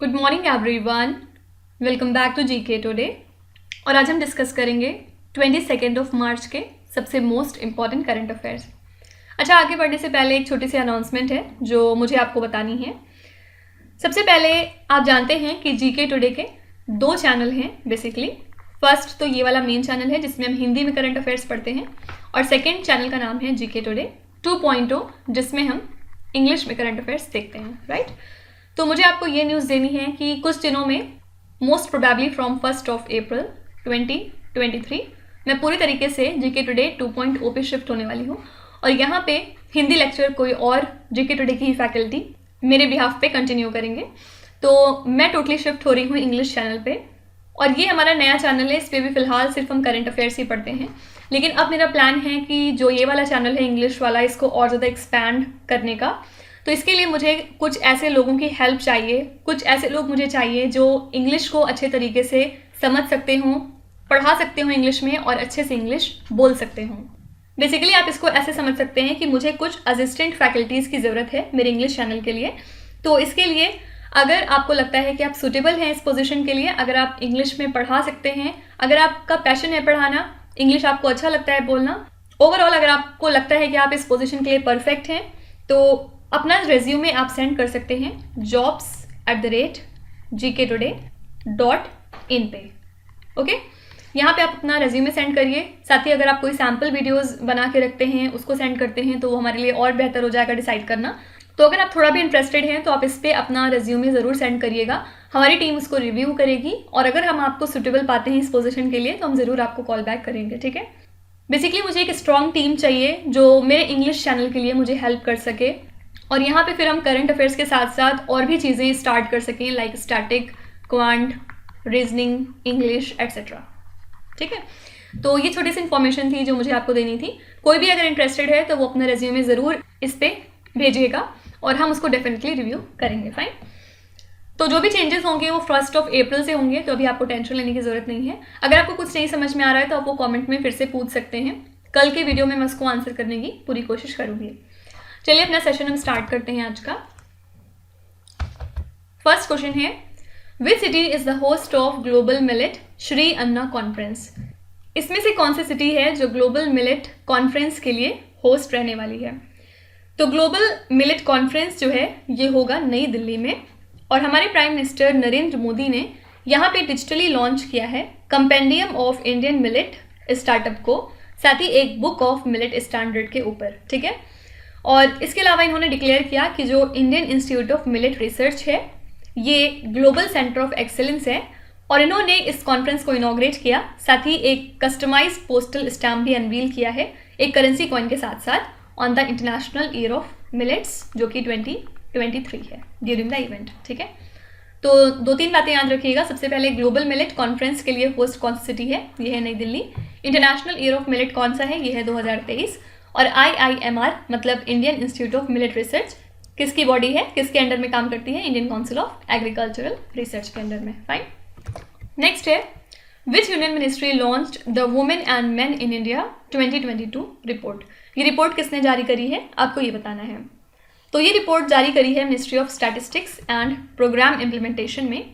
Good morning everyone, welcome back to GK today. और आज हम डिस्कस करेंगे 22 ऑफ मार्च के सबसे मोस्ट इम्पॉर्टेंट करंट अफेयर्स। अच्छा, आगे बढ़ने से पहले एक छोटी सी अनाउंसमेंट है जो मुझे आपको बतानी है। सबसे पहले आप जानते हैं कि जीके टुडे के दो चैनल हैं बेसिकली। फर्स्ट तो ये वाला मेन चैनल है जिसमें हम हिंदी में करंट अफेयर्स पढ़ते हैं, और सेकेंड चैनल का नाम है जीके टुडे 2.0 जिसमें हम इंग्लिश में करंट अफेयर्स देखते हैं, राइट। तो मुझे आपको ये न्यूज़ देनी है कि कुछ दिनों में मोस्ट प्रोबेबली फ्रॉम 1 अप्रैल 2023 मैं पूरी तरीके से जीके टुडे 2.0 पे शिफ्ट होने वाली हूँ, और यहाँ पे हिंदी लेक्चर कोई और जीके टुडे की ही फैकल्टी मेरे बिहाफ पे कंटिन्यू करेंगे। तो मैं टोटली शिफ्ट हो रही हूँ इंग्लिश चैनल पे, और ये हमारा नया चैनल है। इस पर भी फ़िलहाल सिर्फ हम करंट अफेयर्स ही पढ़ते हैं, लेकिन अब मेरा प्लान है कि जो ये वाला चैनल है इंग्लिश वाला, इसको और ज़्यादा एक्सपैंड करने का। तो इसके लिए मुझे कुछ ऐसे लोगों की हेल्प चाहिए, कुछ ऐसे लोग मुझे चाहिए जो इंग्लिश को अच्छे तरीके से समझ सकते हों, पढ़ा सकते हों इंग्लिश में, और अच्छे से इंग्लिश बोल सकते हों। बेसिकली आप इसको ऐसे समझ सकते हैं कि मुझे कुछ असिस्टेंट फैकल्टीज़ की ज़रूरत है मेरे इंग्लिश चैनल के लिए। तो इसके लिए अगर आपको लगता है कि आप सूटेबल हैं इस पोजीशन के लिए, अगर आप इंग्लिश में पढ़ा सकते हैं, अगर आपका पैशन है पढ़ाना, इंग्लिश आपको अच्छा लगता है बोलना, ओवरऑल अगर आपको लगता है कि आप इस पोजीशन के लिए परफेक्ट हैं, तो अपना रेज्यूमे आप सेंड कर सकते हैं jobs@gktoday.in पे। ओके, यहाँ पे आप अपना रेज्यूमे सेंड करिए। साथ ही अगर आप कोई सैम्पल वीडियोस बना के रखते हैं उसको सेंड करते हैं तो वो हमारे लिए और बेहतर हो जाएगा डिसाइड करना। तो अगर आप थोड़ा भी इंटरेस्टेड हैं तो आप इस पर अपना रेज्यूमे ज़रूर सेंड करिएगा, हमारी टीम उसको रिव्यू करेगी, और अगर हम आपको सूटेबल पाते हैं इस पोजीशन के लिए तो हम ज़रूर आपको कॉल बैक करेंगे, ठीक है। बेसिकली मुझे एक स्ट्रॉन्ग टीम चाहिए जो मेरे इंग्लिश चैनल के लिए मुझे हेल्प कर सके, और यहाँ पे फिर हम करंट अफेयर्स के साथ साथ और भी चीज़ें स्टार्ट कर सकें, like static, quant, reasoning, English etcetera, ठीक है। तो ये छोटी सी इन्फॉर्मेशन थी जो मुझे आपको देनी थी। कोई भी अगर इंटरेस्टेड है तो वो अपना रेज्यूमे ज़रूर इस पर भेजिएगा और हम उसको डेफिनेटली रिव्यू करेंगे, फाइन। तो जो भी चेंजेस होंगे वो 1 अप्रैल से होंगे, तो अभी आपको टेंशन लेने की ज़रूरत नहीं है। अगर आपको कुछ नहीं समझ में आ रहा है तो आप वो कॉमेंट में फिर से पूछ सकते हैं, कल के वीडियो में मैं उसको आंसर करने की पूरी कोशिश करूँगी। चलिए अपना सेशन हम स्टार्ट करते हैं आज का। फर्स्ट क्वेश्चन है, which city is the host of global millet Shri Anna conference. इसमें से कौन सी सिटी है जो ग्लोबल मिलेट कॉन्फ्रेंस के लिए होस्ट रहने वाली है। तो ग्लोबल मिलेट कॉन्फ्रेंस जो है ये होगा नई दिल्ली में, और हमारे प्राइम मिनिस्टर नरेंद्र मोदी ने यहाँ पे डिजिटली लॉन्च किया है compendium of Indian millet startup को, साथ ही एक बुक ऑफ मिलेट स्टैंडर्ड के ऊपर, ठीक है। और इसके अलावा इन्होंने डिक्लेयर किया कि जो Indian institute of millet research है ये ग्लोबल सेंटर ऑफ एक्सेलेंस है, और इन्होंने इस कॉन्फ्रेंस को इनॉग्रेट किया। साथ ही एक कस्टमाइज्ड पोस्टल स्टैम्प भी अनवील किया है एक करेंसी कॉइन के साथ साथ, on the international year of millets जो कि 2023 है ड्यूरिंग द इवेंट, ठीक है। तो 2-3 बातें याद रखिएगा। सबसे पहले ग्लोबल मिलेट कॉन्फ्रेंस के लिए होस्ट कौन सी सिटी है, ये है नई Delhi. International year of millet कौन सा है, ये है 2023। और IIMR मतलब Indian institute of millet research किसकी बॉडी है, किसके अंडर में काम करती है, Indian council of agricultural research के अंडर में, फाइन। नेक्स्ट है, विच union ministry launched the women and main in India 2022 report. ये रिपोर्ट किसने जारी करी है आपको ये बताना है। तो ये रिपोर्ट जारी करी है ministry of statistics and programme implementation में।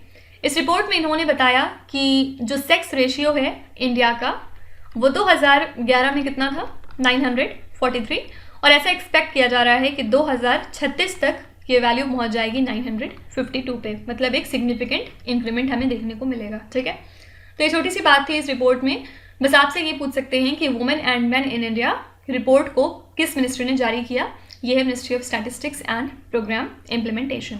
इस रिपोर्ट में इन्होंने बताया कि जो सेक्स रेशियो है इंडिया का वो 2011 में कितना था, 943, और ऐसा एक्सपेक्ट किया जा रहा है कि 2036 तक ये वैल्यू पहुंच जाएगी 952 पे, मतलब एक सिग्निफिकेंट इंक्रीमेंट हमें देखने को मिलेगा, ठीक है। तो ये छोटी सी बात थी इस रिपोर्ट में। बस आपसे ये पूछ सकते हैं कि women and man in India report को किस मिनिस्ट्री ने जारी किया, ये है ministry of statistics and programme implementation.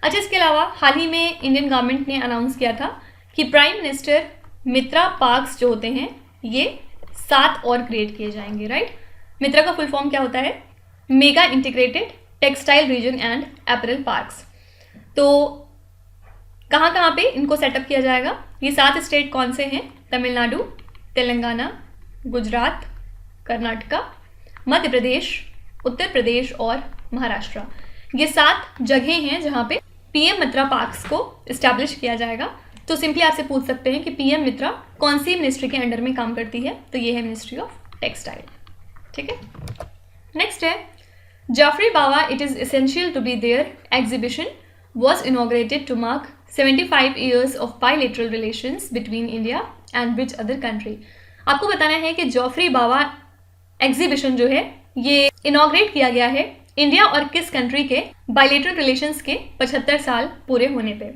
अच्छा, इसके अलावा हाल ही में इंडियन गवर्नमेंट ने अनाउंस किया था कि प्राइम मिनिस्टर मित्रा पार्क्स जो होते हैं ये 7 और क्रिएट किए जाएंगे, राइट। मित्रा का फुल फॉर्म क्या होता है, mega integrated textile reason and apparel parks. तो कहाँ कहाँ पे इनको सेटअप किया जाएगा, ये 7 स्टेट कौन से हैं, तमिलनाडु, तेलंगाना, गुजरात, कर्नाटका, मध्य प्रदेश, उत्तर प्रदेश और महाराष्ट्र। ये 7 जगह हैं जहाँ पे PM मित्रा पार्क्स को इस्टेब्लिश किया जाएगा। तो सिंपली आपसे पूछ सकते हैं कि PM मित्रा कौन सी मिनिस्ट्री के अंडर में काम करती है, तो ये है मिनिस्ट्री ऑफ टेक्सटाइल, ठीक है। नेक्स्ट है, Geoffrey Bawa it is essential to be there exhibition was inaugurated to mark 75 years of bilateral relations between India and which other country? आपको बताना है कि जॉफरी बावा एग्जीबिशन जो है ये इनॉग्रेट किया गया है इंडिया और किस कंट्री के बायलेटरल रिलेशंस के 75 साल पूरे होने पे।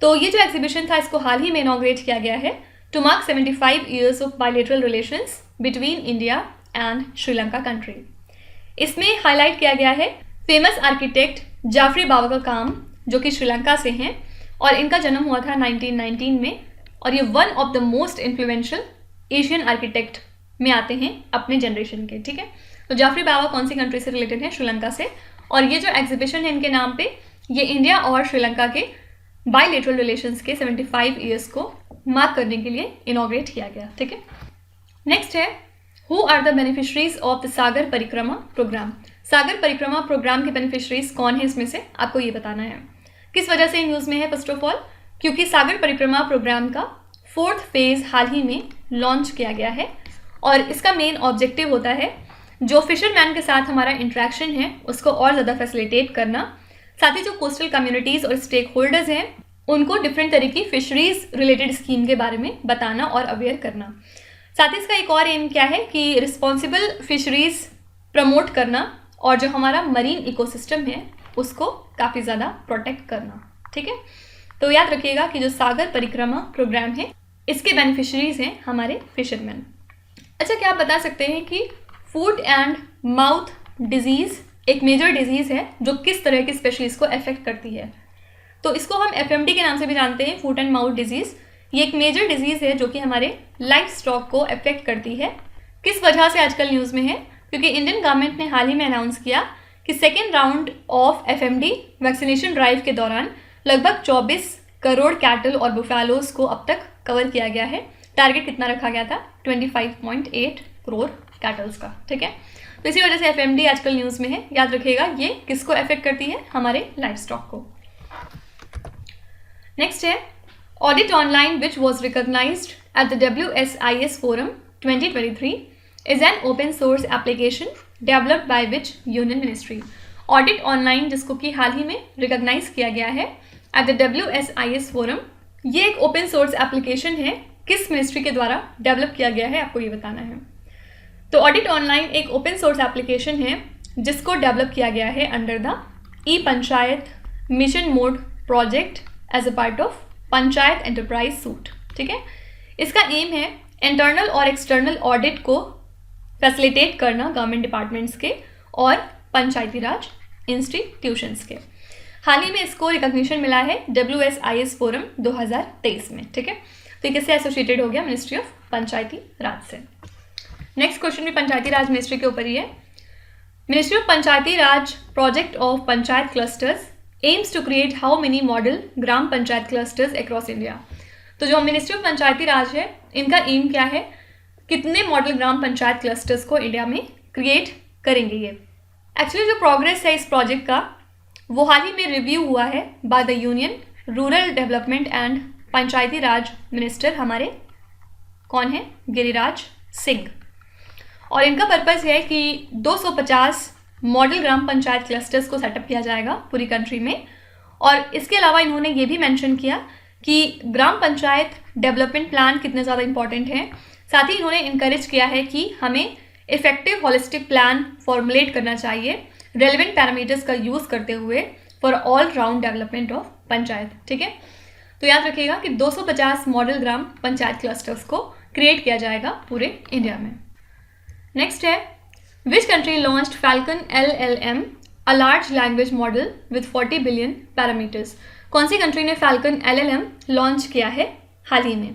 तो ये जो एग्जीबिशन था इसको हाल ही में इनॉग्रेट किया गया है to mark 75 years of bilateral relations between India and Sri Lanka country. इसमें हाईलाइट किया गया है फेमस आर्किटेक्ट जाफरी बावा का काम जो कि श्रीलंका से हैं और इनका जन्म हुआ था 1919 में और ये one of the most influential Asian architect में आते हैं अपने जनरेशन के। ठीक है, तो जाफरी बावा कौन सी कंट्री से रिलेटेड है? श्रीलंका से। और ये जो एग्जीबिशन है इनके नाम पे ये इंडिया और श्रीलंका के बायलेटरल रिलेशंस के 75 ईयर्स को मार्क करने के लिए इनॉग्रेट किया गया। ठीक है, नेक्स्ट है who are the beneficiaries of the Sagar Parikrama program. Sagar Parikrama programme के बेनिफिशरीज कौन है इसमें से आपको ये बताना है। किस वजह से न्यूज़ में है? फर्स्ट ऑफ ऑल क्योंकि सागर परिक्रमा प्रोग्राम का 4th फेज हाल ही में लॉन्च किया गया है और इसका मेन ऑब्जेक्टिव होता है जो फिशरमैन के साथ हमारा इंट्रैक्शन है उसको और ज़्यादा फैसिलिटेट करना, साथ ही जो कोस्टल कम्युनिटीज़ और स्टेक होल्डर्स हैं उनको डिफरेंट तरह की फिशरीज रिलेटेड स्कीम के बारे में बताना और अवेयर करना। साथ ही इसका एक और एम क्या है कि रिस्पॉन्सिबल फिशरीज प्रमोट करना और जो हमारा मरीन इकोसिस्टम है उसको काफ़ी ज़्यादा प्रोटेक्ट करना। ठीक है, तो याद रखिएगा कि जो सागर परिक्रमा प्रोग्राम है इसके बेनिफिशरीज हैं हमारे फिशरमैन। अच्छा, क्या आप बता सकते हैं कि फूट एंड माउथ डिजीज़ एक मेजर डिजीज़ है जो किस तरह की स्पेशीज़ को अफेक्ट करती है? तो इसको हम FMD के नाम से भी जानते हैं, फूट एंड माउथ डिजीज़। ये एक मेजर डिजीज़ है जो कि हमारे लाइफ स्टॉक को अफेक्ट करती है। किस वजह से आजकल न्यूज़ में है? क्योंकि इंडियन गवर्नमेंट ने हाल ही में अनाउंस किया कि second round of FMD vaccination drive के दौरान लगभग 24 करोड़ कैटल और बुफेलोज को अब तक कवर किया गया है। टारगेट कितना रखा गया था? 25.8 करोड़ कैटल्स का। ठीक है, तो इसी वजह से FMD आजकल न्यूज़ में है। याद रखिएगा ये किसको अफेक्ट करती है? हमारे लाइफ स्टॉक को। नेक्स्ट है audit online which was recognised at the WSIS forum 2023 is an open source application developed by which union ministry. Audit online जिसको कि हाल ही में रिकॉग्नाइज किया गया है एट द WSIS फोरम, ये एक ओपन सोर्स एप्लीकेशन है, किस मिनिस्ट्री के द्वारा डेवलप किया गया है आपको ये बताना है। तो ऑडिट ऑनलाइन एक ओपन सोर्स एप्लीकेशन है जिसको डेवलप किया गया है under the e-Panchayat mission mode project as a part of panchayat enterprise suite. ठीक है, इसका एम है इंटरनल और एक्सटर्नल ऑडिट को फैसिलिटेट करना गवर्नमेंट डिपार्टमेंट्स के और पंचायती राज इंस्टीट्यूशंस के। हाल ही में इसको रिकॉग्निशन मिला है WSIS फोरम 2023 में। ठीक है, तो ये किससे एसोसिएटेड हो गया? मिनिस्ट्री ऑफ पंचायती राज से। नेक्स्ट क्वेश्चन भी पंचायती राज मिनिस्ट्री के ऊपर ही है। Ministry of Panchayati Raj project of panchayat clusters aims to create how many model gram panchayat clusters across India. तो जो मिनिस्ट्री ऑफ पंचायती राज है इनका एम क्या है? कितने मॉडल ग्राम पंचायत क्लस्टर्स को इंडिया में क्रिएट करेंगे ये। एक्चुअली जो प्रोग्रेस है इस प्रोजेक्ट का वो हाल ही में रिव्यू हुआ है by the union rural development and Panchayati Raj minister हमारे कौन है? गिरिराज सिंह। और इनका पर्पज़ है कि 250 मॉडल ग्राम पंचायत क्लस्टर्स को सेटअप किया जाएगा पूरी कंट्री में। और इसके अलावा इन्होंने ये भी मेंशन किया कि ग्राम पंचायत डेवलपमेंट प्लान कितने ज़्यादा इंपॉर्टेंट हैं। साथ ही इन्होंने इनकरेज किया है कि हमें इफेक्टिव होलिस्टिक प्लान फॉर्मुलेट करना चाहिए रेलिवेंट पैरामीटर्स का यूज़ करते हुए for all round development of panchayat. ठीक है, तो याद रखिएगा कि 250 मॉडल ग्राम पंचायत क्लस्टर्स को क्रिएट किया जाएगा पूरे इंडिया में। नेक्स्ट है which country launched falcon LLM a large language model with 40 billion parameters. कौन सी कंट्री ने फैल्कन LLM लॉन्च किया है हाल ही में?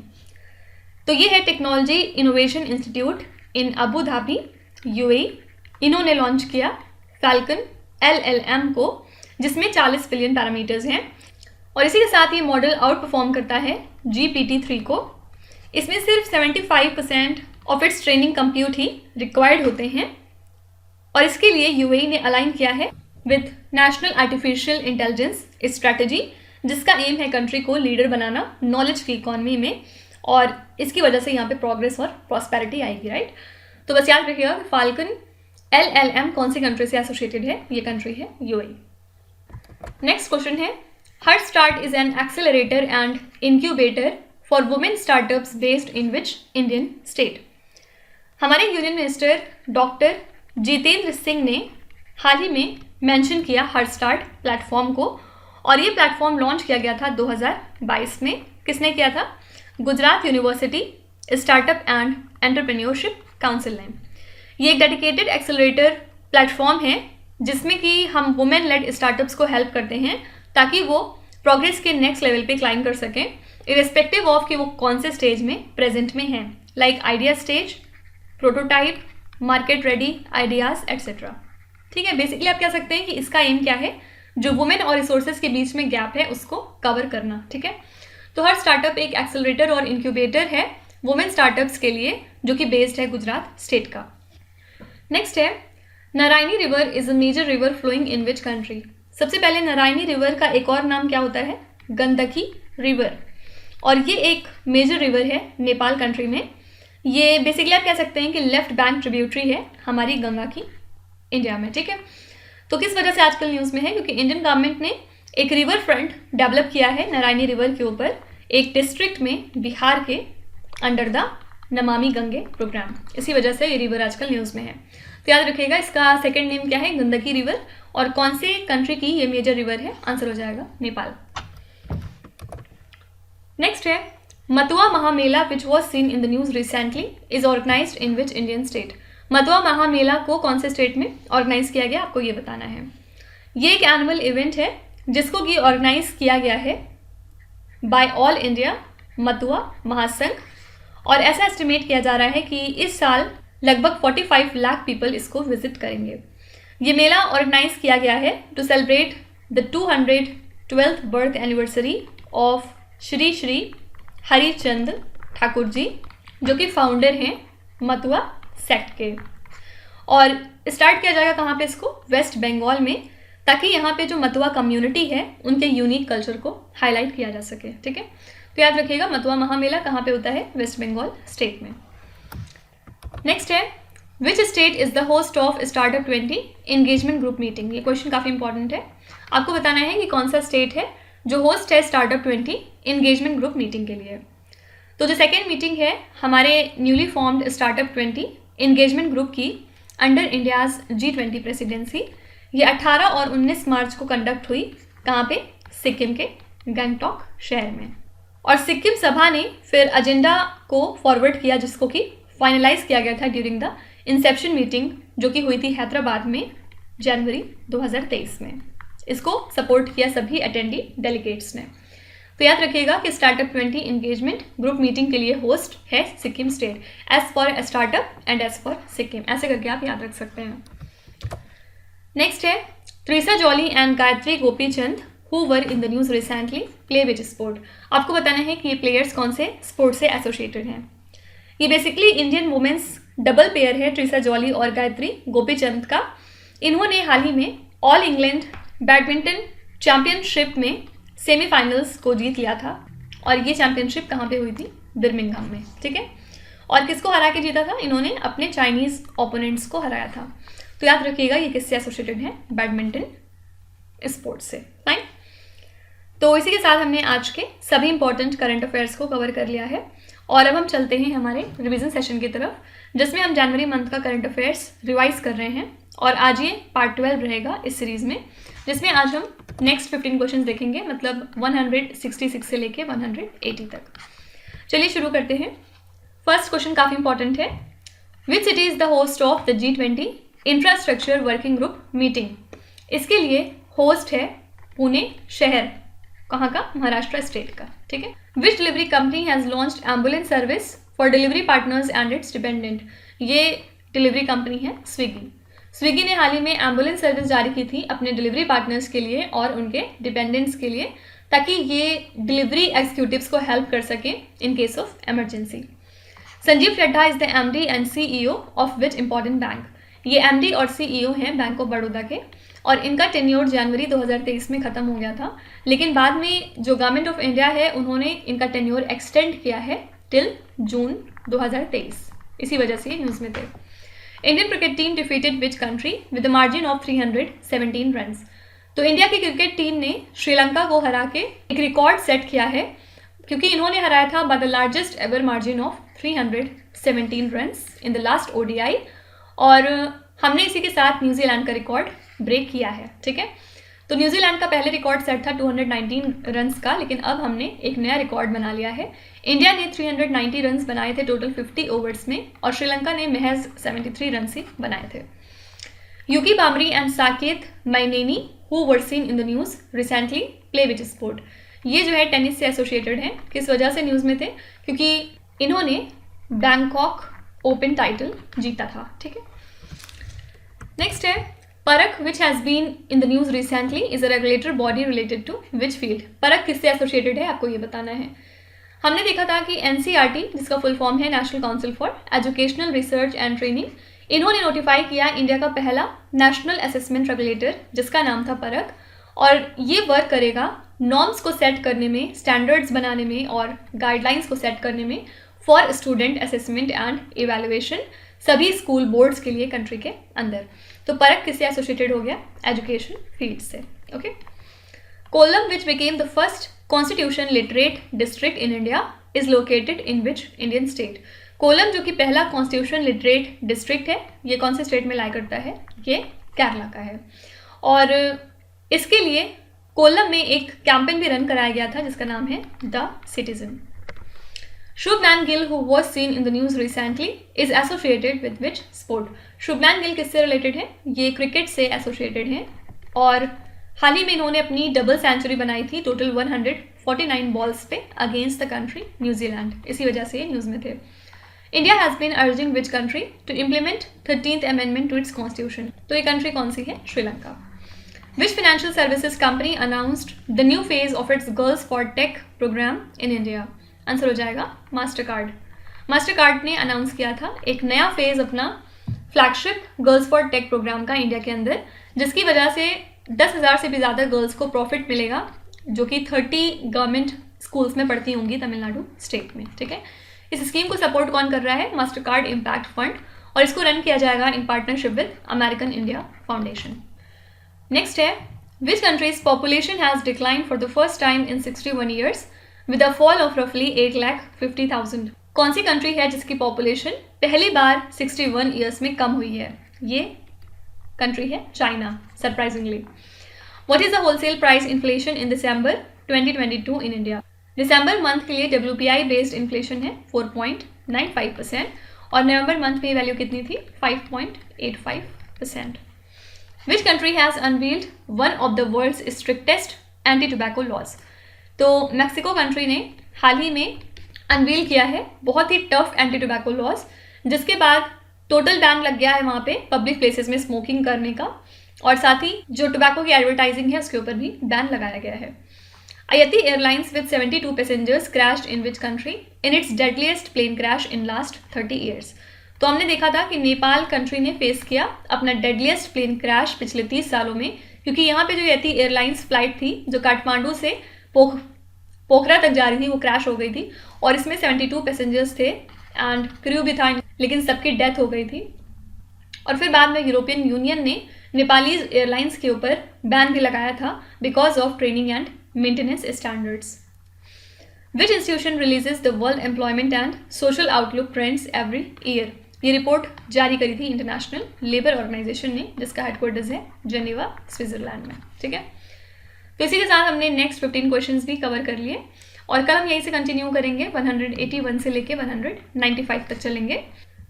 तो ये है टेक्नोलॉजी इनोवेशन इंस्टीट्यूट इन अबू धाबी UAE। इन्होंने लॉन्च किया फैल्कन LLM को जिसमें 40 बिलियन पैरामीटर्स हैं और इसी के साथ ये मॉडल आउट परफॉर्म करता है GPT-3 को। इसमें सिर्फ 75% of its training compute he required होते हैं और इसके लिए UAE ने अलाइन किया है with national artificial intelligence strategy जिसका एम है कंट्री को लीडर बनाना नॉलेज की इकॉनमी में और इसकी वजह से यहाँ पे प्रोग्रेस और प्रॉस्पेरिटी आएगी। राइट, तो बस याद रखिएगा फैल्कन LLM कौन सी कंट्री से एसोसिएटेड है? ये कंट्री है UAE। नेक्स्ट क्वेश्चन है her start is an accelerator and incubator for women startups based in which Indian state? हमारे union minister doctor Jitendra Singh ने हाल ही में मेंशन किया हर्ट स्टार्ट प्लेटफॉर्म को, और ये प्लेटफॉर्म लॉन्च किया गया था 2022 में। किसने किया था? Gujarat university startup and entrepreneurship council ने। ये एक डेडिकेटेड एक्सेलरेटर प्लेटफॉर्म है जिसमें कि हम वुमेन लेड स्टार्टअप्स को हेल्प करते हैं ताकि वो प्रोग्रेस के नेक्स्ट लेवल पे क्लाइम कर सकें, इरेस्पेक्टिव ऑफ कि वो कौन से स्टेज में प्रेजेंट में हैं, like idea stage, prototype, market ready ideas etcetera. ठीक है, बेसिकली आप कह सकते हैं कि इसका एम क्या है, जो वुमेन और रिसोर्सेज के बीच में गैप है उसको कवर करना। ठीक है, तो हर स्टार्टअप एक एक्सेलरेटर और इंक्यूबेटर है वुमेन स्टार्टअप्स के लिए, जो कि बेस्ड है गुजरात स्टेट का। नेक्स्ट है, Narayani river is a major river flowing in which country? सबसे पहले नारायणी रिवर का एक और नाम क्या होता है? गंडकी रिवर, और ये एक मेजर रिवर है नेपाल कंट्री में। ये बेसिकली आप कह सकते हैं कि लेफ्ट बैंक ट्रिब्यूटरी है हमारी गंगा की इंडिया में। ठीक है, तो किस वजह से आजकल न्यूज़ में है? क्योंकि इंडियन गवर्नमेंट ने एक रिवर फ्रंट डेवलप किया है नारायणी रिवर के ऊपर एक डिस्ट्रिक्ट में बिहार के under the Namami Gange programme. इसी वजह से ये रिवर आजकल न्यूज़ में है। तो याद रखिएगा इसका सेकंड नेम क्या है? गंडकी रिवर, और कौन से कंट्री की ये मेजर रिवर है? आंसर हो जाएगा नेपाल। नेक्स्ट है, Matua Mahamela which was seen in the news recently is organized in which Indian state? Matua Mahamela को कौन से स्टेट में ऑर्गेनाइज किया गया, आपको ये बताना है। ये एक एनुअल इवेंट है जिसको कि ऑर्गेनाइज किया गया है बाय ऑल इंडिया मतुआ महासंघ, और ऐसा एस्टिमेट किया जा रहा है कि इस साल लगभग 45 लाख पीपल इसको विजिट करेंगे। ये मेला ऑर्गेनाइज किया गया है to celebrate the 212th birth anniversary of Shri Shri Harichand Thakur ji, जो कि फाउंडर हैं मतुआ सेक्ट के। और स्टार्ट किया जाएगा कहाँ पे? इसको वेस्ट बंगाल में, ताकि यहाँ पे जो मतुआ कम्युनिटी है उनके यूनिक कल्चर को हाईलाइट किया जा सके। ठीक है, तो याद रखिएगा मतुआ महामेला कहाँ पे होता है? वेस्ट बंगाल स्टेट में। नेक्स्ट है, which state is the host of startup 20 engagement group meeting? ये क्वेश्चन काफ़ी इंपॉर्टेंट है, आपको बताना है कि कौन सा स्टेट है जो होस्ट है स्टार्टअप 20 एंगेजमेंट ग्रुप मीटिंग के लिए। तो जो सेकेंड मीटिंग है हमारे newly formed startup 20 engagement group की अंडर इंडियाज G20 प्रेसिडेंसी, ये 18 और 19 मार्च को कंडक्ट हुई। कहाँ पे? सिक्किम के गंगटोक शहर में। और सिक्किम सभा ने फिर एजेंडा को फॉरवर्ड किया जिसको कि फाइनलाइज किया गया था ड्यूरिंग द इंसेप्शन मीटिंग, जो कि हुई थी हैदराबाद में जनवरी 2023 में। इसको सपोर्ट किया सभी अटेंडी डेलीगेट्स ने। तो याद रखिएगा कि स्टार्टअप 20 एंगेजमेंट ग्रुप मीटिंग के लिए होस्ट है Sikkim state, edge for startup and edge for Sikkim, ऐसे करके आप याद रख सकते हैं। नेक्स्ट है, Treesa Jolly and Gayatri Gopichand who were in the news recently play which sport? आपको बताना है कि ये प्लेयर्स कौन से स्पोर्ट से एसोसिएटेड हैं। ये basically Indian women's double pair है त्रिशा जॉली और गायत्री गोपीचंद का। इन्होंने हाल ही में ऑल इंग्लैंड बैडमिंटन चैंपियनशिप में सेमीफाइनल्स को जीत लिया था, और ये चैंपियनशिप कहाँ पे हुई थी? बर्मिंघम में। ठीक है, और किसको हरा के जीता था? इन्होंने अपने चाइनीज ओपोनेंट्स को हराया था। तो याद रखिएगा ये किससे एसोसिएटेड है? बैडमिंटन स्पोर्ट्स से। फाइन, तो इसी के साथ हमने आज के सभी इंपॉर्टेंट करंट अफेयर्स को कवर कर लिया है, और अब हम चलते हैं हमारे रिवीजन सेशन की तरफ, जिसमें हम जनवरी मंथ का करंट अफेयर्स रिवाइज कर रहे हैं। और आज ये पार्ट 12 रहेगा इस सीरीज़ में, जिसमें आज हम नेक्स्ट 15 क्वेश्चन देखेंगे, मतलब 166 से लेके 180 तक। चलिए शुरू करते हैं। फर्स्ट क्वेश्चन काफ़ी इंपॉर्टेंट है। Which city is the host of the G20 infrastructure working group meeting? इसके लिए होस्ट है पुणे शहर। कहाँ का? महाराष्ट्र स्टेट का। ठीक है। Which delivery company has launched ambulance service for delivery partners and its dependent? ये डिलीवरी कंपनी है स्विगी। स्विगी ने हाल ही में एम्बुलेंस सर्विस जारी की थी अपने डिलीवरी पार्टनर्स के लिए और उनके डिपेंडेंट्स के लिए, ताकि ये डिलीवरी एग्जीक्यूटिव्स को हेल्प कर सकें in case of emergency. Sanjeev Chadha is the MD and CEO of which important bank? ये MD और CEO हैं बैंक ऑफ बड़ौदा के, और इनका टेन्योर जनवरी 2023 में ख़त्म हो गया था, लेकिन बाद में जो गवर्नमेंट ऑफ इंडिया है उन्होंने इनका टेन्योर एक्सटेंड किया है टिल जून 2023, इसी वजह से ये न्यूज़ में थे। Indian cricket team defeated which country with the margin of 317 runs? तो इंडिया की क्रिकेट टीम ने श्रीलंका को हरा के एक रिकॉर्ड सेट किया है, क्योंकि इन्होंने हराया था by the largest ever margin of 317 runs in the last ODI, और हमने इसी के साथ न्यूजीलैंड का रिकॉर्ड ब्रेक किया है। ठीक है, तो न्यूजीलैंड का पहले रिकॉर्ड सेट था 219 रन्स का, लेकिन अब हमने एक नया रिकॉर्ड बना लिया है। इंडिया ने 390 रन्स बनाए थे टोटल 50 ओवर्स में, और श्रीलंका ने महज 73 रन्स ही बनाए थे। यूकी बामरी and Saketh Myneni who were seen in the news recently play which sport. ये जो है टेनिस से एसोसिएटेड हैं। किस वजह से न्यूज़ में थे? क्योंकि इन्होंने बैंकॉक ओपन टाइटल जीता था। ठीक है, नेक्स्ट है Parakh, which has been in the news recently is a regulator body related to which field. Parakh किससे एसोसिएटेड है, आपको ये बताना है। हमने देखा था कि NCERT, जिसका फुल फॉर्म है national council for educational research and training, इन्होंने नोटिफाई किया इंडिया का पहला नेशनल असेसमेंट रेगुलेटर, जिसका नाम था परख, और ये वर्क करेगा नॉर्म्स को सेट करने में, स्टैंडर्ड्स बनाने में और गाइडलाइंस को सेट करने में for student assessment and evaluation सभी स्कूल बोर्ड्स के लिए कंट्री के अंदर। तो परख किससे एसोसिएटेड हो गया? एजुकेशन फील्ड से। Okay, Kollam, which became the first constitution literate district in India, is located in which Indian state. Kollam जो कि पहला कॉन्स्टिट्यूशन लिटरेट डिस्ट्रिक्ट है, ये कौन से स्टेट में लाई करता है? ये केरला का है। और इसके लिए कोल्लम में एक कैंपेन भी रन कराया गया था जिसका नाम है the citizen. Shubman Gill, who was seen in the news recently, is associated with which sport. Shubman Gill किससे रिलेटेड है? ये क्रिकेट से एसोसिएटेड हैं, और हाल ही में इन्होंने अपनी डबल सेंचुरी बनाई थी टोटल 149 बॉल्स पे अगेंस्ट द कंट्री न्यूजीलैंड। इसी वजह से ये न्यूज़ में थे। India has been urging which country to implement 13th amendment to its constitution. तो ये कंट्री कौन सी है? Sri Lanka. Which financial services company announced the new phase of its girls for tech programme in India? Answer हो जाएगा Mastercard. Mastercard ने announce किया था एक नया फेज अपना flagship girls for tech programme का इंडिया के अंदर, जिसकी वजह से 10,000 से भी ज़्यादा गर्ल्स को प्रॉफिट मिलेगा, जो कि 30 गवर्नमेंट स्कूल्स में पढ़ती होंगी तमिलनाडु स्टेट में। ठीक है, इस स्कीम को सपोर्ट कौन कर रहा है? मास्टर कार्ड इम्पैक्ट फंड, और इसको रन किया जाएगा in partnership with American India Foundation. Next है which country's population has decline for the first time in 61 years with a fall of रफली 8,50,000। कौन सी कंट्री है जिसकी पॉपुलेशन पहली बार 61 ईयर्स में कम हुई है? ये कंट्री है China, surprisingly. What is the wholesale price inflation in December 2022 in India? December month के लिए WPI बेस्ड इन्फ्लेशन है 4.95%, और नवंबर मंथ में वैल्यू कितनी थी? 5.85%। Which country has unveiled one of the world's strictest anti tobacco laws? तो Mexico country ने हाल ही में अनवील किया है बहुत ही टफ एंटी टोबैको लॉज, जिसके बाद टोटल बैन लग गया है वहाँ पे पब्लिक प्लेसेस में स्मोकिंग करने का, और साथ ही जो टोबैको की एडवर्टाइजिंग है उसके ऊपर भी बैन लगाया गया है। Yeti airlines with 72 passengers crashed in which country in its deadliest plane crash in last 30 years. तो हमने देखा था कि नेपाल कंट्री ने फेस किया अपना डेडलीस्ट प्लेन क्रैश पिछले 30 सालों में, क्योंकि यहाँ पे जो अयती एयरलाइंस फ्लाइट थी जो काठमांडू से पोखरा तक जा रही थी वो क्रैश हो गई थी, और इसमें 72 पैसेंजर्स थे एंड क्रू भी था, लेकिन सबकी डेथ हो गई थी। और फिर बाद में यूरोपियन यूनियन ने नेपालीज एयरलाइंस के ऊपर बैन भी लगाया था because of training and maintenance standards. Which institution releases the world employment and social outlook trends every year? ये रिपोर्ट जारी करी थी इंटरनेशनल लेबर ऑर्गेनाइजेशन ने, जिसका हेडक्वार्टर्स है जेनेवा, स्विट्जरलैंड में। ठीक है, तो इसी के साथ हमने नेक्स्ट 15 क्वेश्चंस भी कवर कर लिए, और कल हम यहीं से कंटिन्यू करेंगे 181 से लेके 195 तक चलेंगे।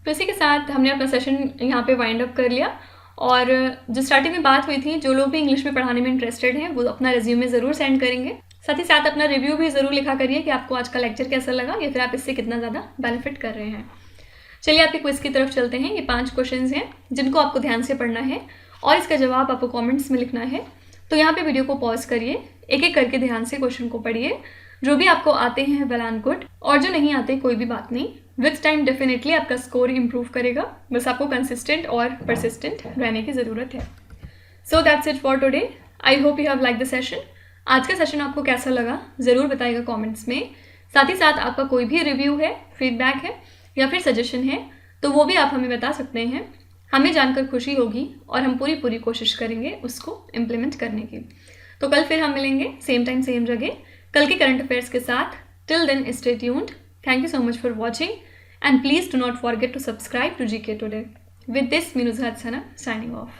तो इसी के साथ हमने अपना सेशन यहाँ पे वाइंड अप कर लिया, और जो स्टार्टिंग में बात हुई थी, जो लोग भी इंग्लिश में पढ़ाने में इंटरेस्टेड हैं वो अपना रिज्यूमे ज़रूर सेंड करेंगे। साथ ही साथ अपना रिव्यू भी ज़रूर लिखा करिए कि आपको आज का लेक्चर कैसा लगा, या फिर आप इससे कितना ज़्यादा बेनिफिट कर रहे हैं। चलिए आपके क्विज की तरफ चलते हैं। ये 5 क्वेश्चंस हैं जिनको आपको ध्यान से पढ़ना है, और इसका जवाब आपको कॉमेंट्स में लिखना है। तो यहाँ पे वीडियो को पॉज करिए, एक एक करके ध्यान से क्वेश्चन को पढ़िए। जो भी आपको आते हैं वेल एंड गुड, और जो नहीं आते कोई भी बात नहीं, विथ टाइम डेफिनेटली आपका स्कोर इंप्रूव करेगा। बस आपको कंसिस्टेंट और परसिस्टेंट रहने की ज़रूरत है। So that's it for today. I hope you have like the session. आज का सेशन आपको कैसा लगा ज़रूर बताइएगा कॉमेंट्स में। साथ ही साथ आपका कोई भी रिव्यू है, फीडबैक है या फिर सजेशन है, तो वो भी आप हमें बता सकते हैं। हमें जानकर खुशी होगी और हम पूरी कोशिश करेंगे उसको इम्प्लीमेंट करने की। तो कल फिर हम मिलेंगे सेम टाइम सेम जगह कल के करंट अफेयर्स के साथ। Till then stay tuned. Thank you so much for watching and please do not forget to subscribe to GK Today. With this, Minu Zahadsana signing off.